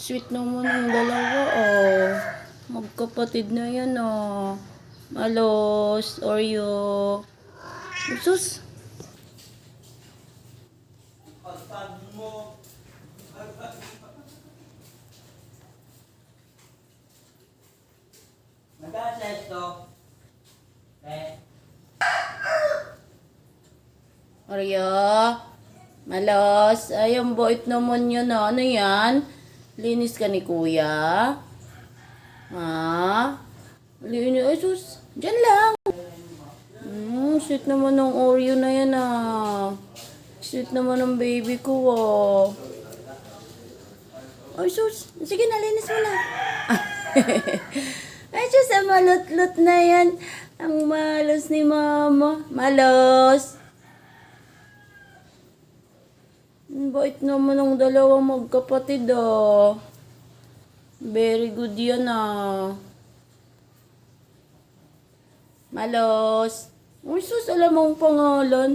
Sweet naman ang dalawa, oh. Magkapatid na yan, oh. Malos, Oreo. Sus! Mag-assess to. Oreo. Malos. Ay, ang bait naman yun, ah. Ano yan? Linis ka ni kuya? Ha? Linis. Ay, sus. Diyan lang. Sweet naman ng Oreo na yan, ah. Sweet naman ng baby ko, ah. Ay, sus. Sige na, linis mo na. Ay, sus, ang malot-lot na yan. Ang malos ni mama. Malos. Ang bait naman ng dalawang magkapatid, ah. Very good yan, ah. Malos. Uy, sus, alam mo ang pangalan.